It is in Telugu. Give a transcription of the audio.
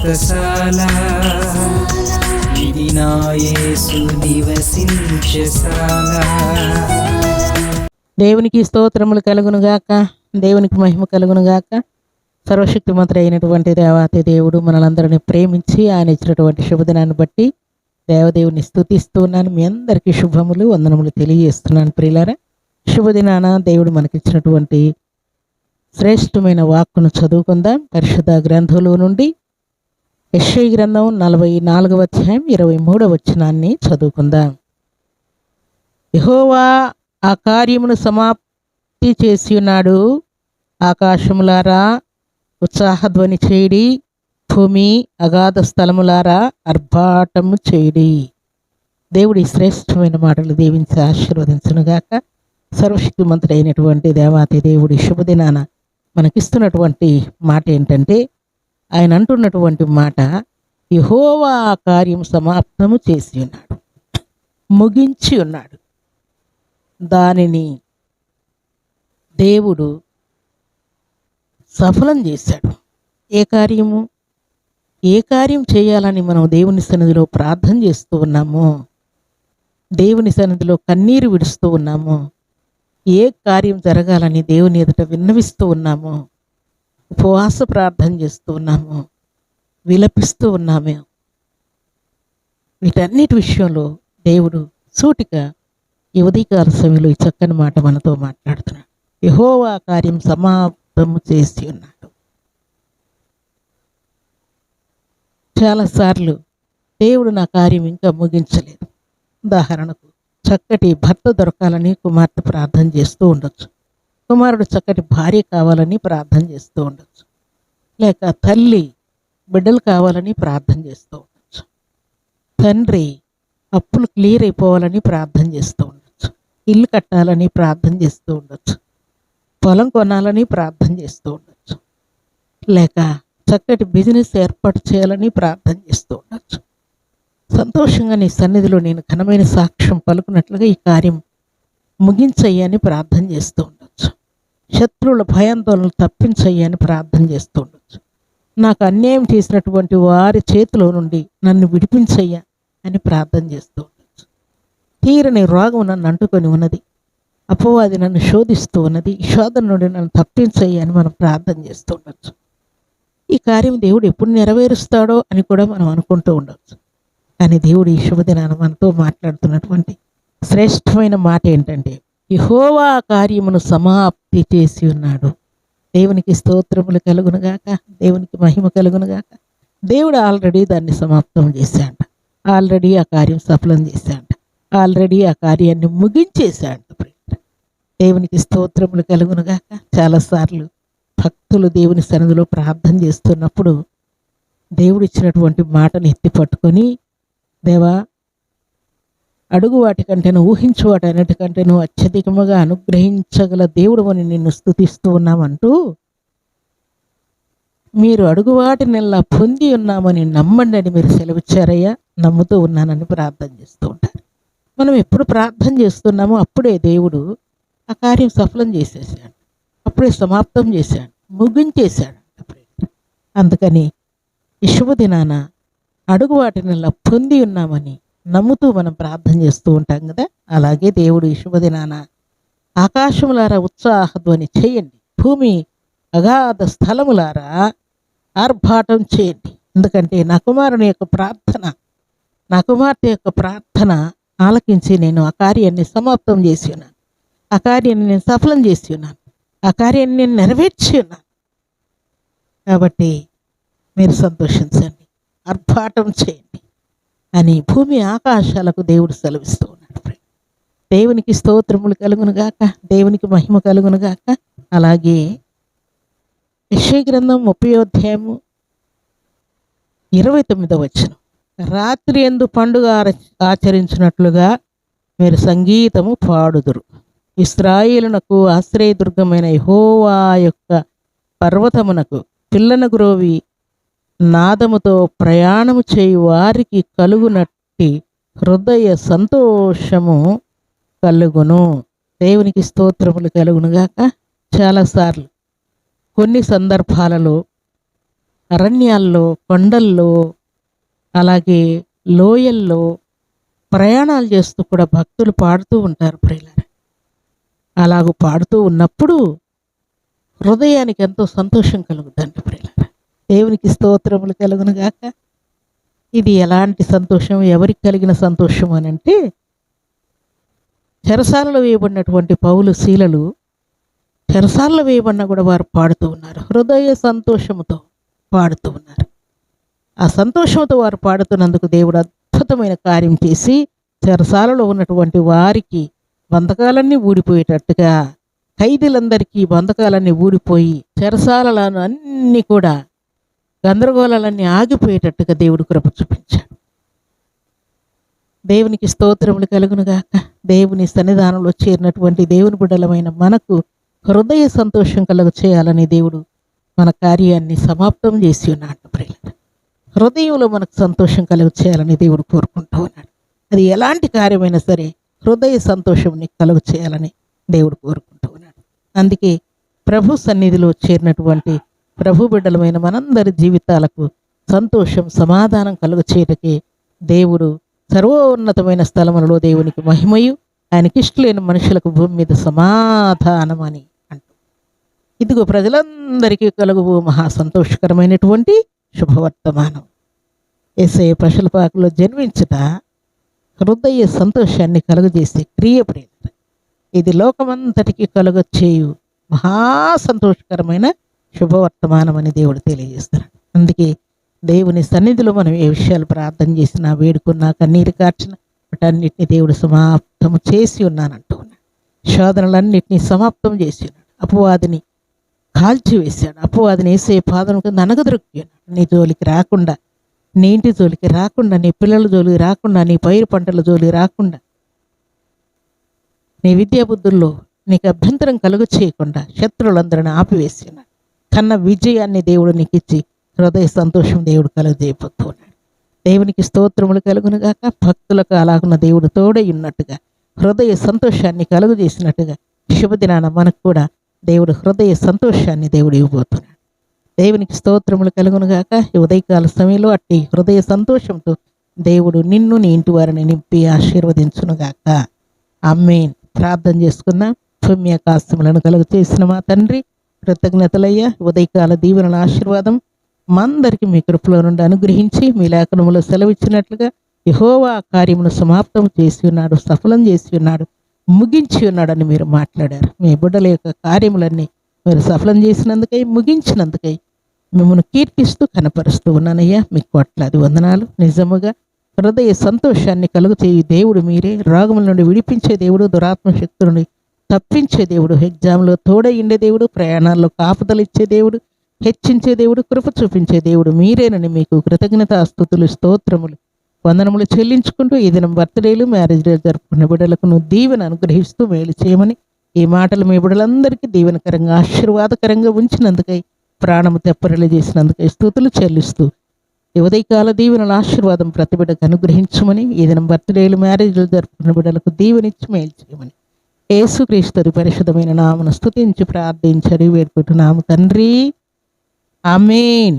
వ్రతశాల ఇది నా యేసు నివసించశాల. దేవునికి స్తోత్రములు కలుగునుగాక, దేవునికి మహిమ కలుగునుగాక. సర్వశక్తిమంతుడు అయినటువంటి దేవాతి దేవుడు మనలందరినీ ప్రేమించి ఆయన ఇచ్చినటువంటి శుభదినాన్ని బట్టి దేవదేవుని స్తుతిస్తూ ఉన్నాను. మీ అందరికీ శుభములు వందనములు తెలియజేస్తున్నాను. ప్రియులారా, శుభదినాన దేవుడు మనకిచ్చినటువంటి శ్రేష్టమైన వాక్కును చదువుకుందాం. పరిశుద్ధ గ్రంథంలో నుండి యెషయా గ్రంథం 44వ అధ్యాయం 23వ వచనాన్ని చదువుకుందాం. యెహోవా ఆ కార్యమును సమాప్తి చేసి ఉన్నాడు. ఆకాశములారా ఉత్సాహధ్వని చేయడి, భూమి అగాధ స్థలములారా ఆర్భాటము చేయడి. దేవుడి శ్రేష్టమైన మాటలు దీవించి ఆశీర్వదించునుగాక. సర్వశక్తిమంతుడైనటువంటి దేవాతి దేవుడి శుభదినాన మనకిస్తున్నటువంటి మాట ఏంటంటే, ఆయన అంటున్నటువంటి మాట, యెహోవా ఆ కార్యం సమాప్తము చేసి ఉన్నాడు, ముగించి ఉన్నాడు. దానిని దేవుడు సఫలం చేశాడు. ఏ కార్యం చేయాలని మనం దేవుని సన్నిధిలో ప్రార్థన చేస్తూ ఉన్నామో, దేవుని సన్నిధిలో కన్నీరు విడుస్తూ ఉన్నామో, ఏ కార్యం జరగాలని దేవుని ఎదుట విన్నవిస్తూ ఉన్నామో, ఉపవాస ప్రార్థన చేస్తూ ఉన్నామో, విలపిస్తూ ఉన్నామే, వీటన్నిటి విషయంలో దేవుడు సూటిగా ఈ ఉదయకాల సమయంలో ఈ చక్కని మాట మనతో మాట్లాడుతున్నాడు. యెహోవా కార్యం సమాప్తము చేసి ఉన్నాడు. చాలాసార్లు దేవుడు నా కార్యం ఇంకా ముగించలేదు. ఉదాహరణకు, చక్కటి భర్త దొరకాలని కుమార్తె ప్రార్థన చేస్తూ ఉండొచ్చు, కుమారుడు చక్కటి భార్య కావాలని ప్రార్థన చేస్తూ ఉండొచ్చు, లేక తల్లి బిడ్డలు కావాలని ప్రార్థన చేస్తూ ఉండొచ్చు, తండ్రి అప్పులు క్లియర్ అయిపోవాలని ప్రార్థన చేస్తూ ఉండొచ్చు, ఇల్లు కట్టాలని ప్రార్థన చేస్తూ ఉండొచ్చు, పొలం కొనాలని ప్రార్థన చేస్తూ ఉండొచ్చు, లేక చక్కటి బిజినెస్ ఏర్పాటు చేయాలని ప్రార్థన చేస్తూ ఉండొచ్చు. సంతోషంగా నీ సన్నిధిలో నేను ఘనమైన సాక్ష్యం పలుకున్నట్లుగా ఈ కార్యం ముగించయ్యని ప్రార్థన చేస్తూ ఉండొచ్చు. శత్రువుల భయాందోళనలు తప్పించయ్యని ప్రార్థన చేస్తూ ఉండొచ్చు. నాకు అన్యాయం చేసినటువంటి వారి చేతిలో నుండి నన్ను విడిపించయ్యా అని ప్రార్థన చేస్తూ ఉండొచ్చు. తీరని రోగం నన్ను అంటుకొని ఉన్నది, అపవాది నన్ను శోధిస్తూ ఉన్నది, ఈ శోధన నుండి నన్ను తప్పించయ్యా అని మనం ప్రార్థన చేస్తూ ఉండొచ్చు. ఈ కార్యం దేవుడు ఎప్పుడు నెరవేరుస్తాడో అని కూడా మనం అనుకుంటూ ఉండొచ్చు. కానీ దేవుడు ఈ శుభదినాన మనతో మాట్లాడుతున్నటువంటి శ్రేష్టమైన మాట ఏంటంటే, యెహోవా కార్యమును సమాప్తి చేసి ఉన్నాడు. దేవునికి స్తోత్రములు కలుగునుగాక, దేవునికి మహిమ కలుగునుగాక. దేవుడు ఆల్రెడీ దాన్ని సమాప్తం చేశాడు, ఆల్రెడీ ఆ కార్యం సఫలం చేశాడు, ఆల్రెడీ ఆ కార్యాన్ని ముగించేశాడు. దేవునికి స్తోత్రములు కలుగునుగాక. చాలాసార్లు భక్తులు దేవుని సన్నిధిలో ప్రార్థన చేస్తున్నప్పుడు దేవుడు ఇచ్చినటువంటి మాటను ఎత్తి పట్టుకొని, దేవా, అడుగు వాటికంటేను ఊహించు వాటి అన్నిటికంటేను అత్యధికముగా అనుగ్రహించగల దేవుడు అని నిన్ను స్తుతిస్తూ ఉన్నామంటూ, మీరు అడుగు వాటినెల్లా పొంది ఉన్నామని నమ్మండి అని మీరు సెలవిచ్చారయ్యా, నమ్ముతూ ఉన్నానని ప్రార్థన చేస్తూ ఉంటారు. మనం ఎప్పుడు ప్రార్థన చేస్తున్నామో అప్పుడే దేవుడు ఆ కార్యం సఫలం చేసేసాడు, అప్పుడే సమాప్తం చేశాడు, ముగించేశాడు. అందుకని ఈ శుభదినాన అడుగు వాటినల్లా పొంది ఉన్నామని నమ్ముతూ మనం ప్రార్థన చేస్తూ ఉంటాం కదా. అలాగే దేవుడు ఈ శుభదినాన ఆకాశములారా ఉత్సాహధ్వని చేయండి, భూమి అగాధ స్థలములారా ఆర్భాటం చేయండి. ఎందుకంటే నా కుమారుని యొక్క ప్రార్థన, నా కుమార్తె యొక్క ప్రార్థన ఆలకించి నేను ఆ కార్యాన్ని సమాప్తం చేసి ఉన్నాను, ఆ కార్యాన్ని నేను సఫలం చేసి ఉన్నాను, ఆ కార్యాన్ని నేను నెరవేర్చి ఉన్నాను. కాబట్టి మీరు సంతోషించండి, ఆర్భాటం చేయండి అని భూమి ఆకాశాలకు దేవుడు సెలవిస్తూ ఉన్నాడు. దేవునికి స్తోత్రములు కలుగునుగాక, దేవునికి మహిమ కలుగునుగాక. అలాగే యెషయా గ్రంథం 30వ అధ్యాయము 29వ వచనం, రాత్రి యందు పండుగ ఆచరించినట్లుగా మీరు సంగీతము పాడుదురు. ఇశ్రాయేలునకు ఆశ్రయదుర్గమైన యెహోవా యొక్క పర్వతమునకు పిల్లన గ్రోవి నాదముతో ప్రయాణము చేయి వారికి కలుగునట్టి హృదయ సంతోషము కలుగును. దేవునికి స్తోత్రములు కలుగునుగాక. చాలాసార్లు కొన్ని సందర్భాలలో అరణ్యాల్లో, కొండల్లో, అలాగే లోయల్లో ప్రయాణాలు చేస్తూ కూడా భక్తులు పాడుతూ ఉంటారు ప్రియులారా. అలాగూ పాడుతూ ఉన్నప్పుడు హృదయానికి ఎంతో సంతోషం కలుగుతుంది ప్రియులారా. దేవునికి స్తోత్రములు కలుగును గాక. ఇది ఎలాంటి సంతోషం, ఎవరికి కలిగిన సంతోషం అని అంటే, చెరసాలలో వేయబడినటువంటి పౌలు శీలలు చెరసాలలో వేయబడినా కూడా వారు పాడుతూ ఉన్నారు. హృదయ సంతోషముతో పాడుతూ ఉన్నారు. ఆ సంతోషంతో వారు పాడుతున్నందుకు దేవుడు అద్భుతమైన కార్యం చేసి చెరసాలలో ఉన్నటువంటి వారికి బంధకాలన్నీ ఊడిపోయేటట్టుగా, ఖైదీలందరికీ బంధకాలన్నీ ఊడిపోయి చెరసాలను అన్నీ కూడా గందరగోళాలన్నీ ఆగిపోయేటట్టుగా దేవుడు కృప చూపించాడు. దేవునికి స్తోత్రములు కలుగును గాక. దేవుని సన్నిధానంలో చేరినటువంటి దేవుని బిడ్డలమైన మనకు హృదయ సంతోషం కలుగ చేయాలని దేవుడు మన కార్యాన్ని సమాప్తం చేసి ఉన్నాడు ప్రియులారా. హృదయంలో మనకు సంతోషం కలుగ చేయాలని దేవుడు కోరుకుంటూ ఉన్నాడు. అది ఎలాంటి కార్యమైనా సరే హృదయ సంతోషం నీకు కలుగ చేయాలని దేవుడు కోరుకుంటూ ఉన్నాడు. అందుకే ప్రభు సన్నిధిలో చేరినటువంటి ప్రభు బిడ్డలమైన మనందరి జీవితాలకు సంతోషం, సమాధానం కలుగ చేయటకే దేవుడు సర్వోన్నతమైన స్థలములలో దేవునికి మహిమయు, ఆయనకి ఇష్టలేని మనుషులకు భూమి మీద సమాధానం అని అంటూ, ఇదిగో ప్రజలందరికీ కలుగు మహా సంతోషకరమైనటువంటి శుభవర్తమానం. యేసయ్య పశులపాకలో జన్మించుట హృదయ సంతోషాన్ని కలుగజేసే క్రియ ప్రియులారా. ఇది లోకమంతటికి కలుగచేయు మహా సంతోషకరమైన శుభవర్తమానం అని దేవుడు తెలియజేస్తాడు. అందుకే దేవుని సన్నిధిలో మనం ఏ విషయాలు ప్రార్థన చేసినా, వేడుకున్నా, కన్నీరు కార్చిన వాటన్నిటిని దేవుడు సమాప్తం చేసి ఉన్నానంటూ ఉన్నాడు. శోధనలన్నింటినీ సమాప్తం చేసి ఉన్నాడు. అపవాదిని కాల్చివేశాడు. అపవాదిని వేసే పాదముకు ననగదొరికి ఉన్నాడు. నీ జోలికి రాకుండా, నీ ఇంటి జోలికి రాకుండా, నీ పిల్లల జోలికి రాకుండా, నీ పైరు పంటల జోలికి రాకుండా, నీ విద్యాబుద్ధుల్లో నీకు అభ్యంతరం కలుగ చేయకుండా శత్రువులందరిని ఆపివేసి ఉన్నాడు. కన్న విజయాన్ని దేవుడు నీకు ఇచ్చి హృదయ సంతోషం దేవుడు కలుగజేయబోతున్నాడు. దేవునికి స్తోత్రములు కలుగునుగాక. భక్తులకు అలాగున్న దేవుడు తోడై ఉన్నట్టుగా హృదయ సంతోషాన్ని కలుగజేసినట్టుగా శుభదినాన మనకు కూడా దేవుడు హృదయ సంతోషాన్ని దేవుడు ఇవ్వబోతున్నాడు. దేవునికి స్తోత్రములు కలుగునుగాక. ఈ ఉదయకాల సమయంలో అట్టి హృదయ సంతోషంతో దేవుడు నిన్ను, నీ ఇంటి వారిని నింపి ఆశీర్వదించునుగాక. ఆమేన్. ప్రార్థన చేసుకున్నాం. పుణ్యకాస్తములను కలుగ చేసిన మా తండ్రి, కృతజ్ఞతలయ్యా. ఉదయకాల దీవెనల ఆశీర్వాదం మా అందరికీ మీ కృపలో నుండి అనుగ్రహించి మీ లేఖనములో సెలవిచ్చినట్లుగా యెహోవా కార్యమును సమాప్తం చేసి ఉన్నాడు, సఫలం చేసి ఉన్నాడు, ముగించి ఉన్నాడని మీరు మాట్లాడారు. మీ బిడ్డల యొక్క కార్యములన్నీ మీరు సఫలం చేసినందుకై, ముగించినందుకై మిమ్మల్ని కీర్తిస్తూ కనపరుస్తూ ఉన్నానయ్యా. మీకు కోట్లాది వందనాలు. నిజముగా హృదయ సంతోషాన్ని కలుగు చేయి దేవుడు మీరే. రోగముల నుండి విడిపించే దేవుడు, దురాత్మ శక్తుల నుండి తప్పించే దేవుడు, ఎగ్జామ్లో తోడయిండే దేవుడు, ప్రయాణాల్లో కాపుదలు ఇచ్చే దేవుడు, హెచ్చించే దేవుడు, కృప చూపించే దేవుడు మీరేనని మీకు కృతజ్ఞతాస్తుతులు, స్తోత్రములు, వందనములు చెల్లించుకుంటూ ఈ దినం బర్త్డేలు, మ్యారేజ్ డే జరుపుకున్న బిడ్డలకు నువ్వు దీవెన అనుగ్రహిస్తూ మేలు చేయమని, ఈ మాటలు మీ బిడ్డలందరికీ దీవెనకరంగా ఆశీర్వాదకరంగా ఉంచినందుకై, ప్రాణము తెప్పరిలు చేసినందుకై స్తుతులు చెల్లిస్తూ ఈ ఉదయకాల దీవెనల ఆశీర్వాదం ప్రతి బిడ్డకు అనుగ్రహించమని, ఈ దినం బర్త్డేలు, మ్యారేజ్లు జరుపుకున్న బిడ్డలకు దీవెనిచ్చి మేలు చేయమని యేసుక్రీస్తు పరిశుద్ధమైన నామమున స్తుతించి ప్రార్థించి వేడుకుంటున్నాము తండ్రి. ఆమేన్.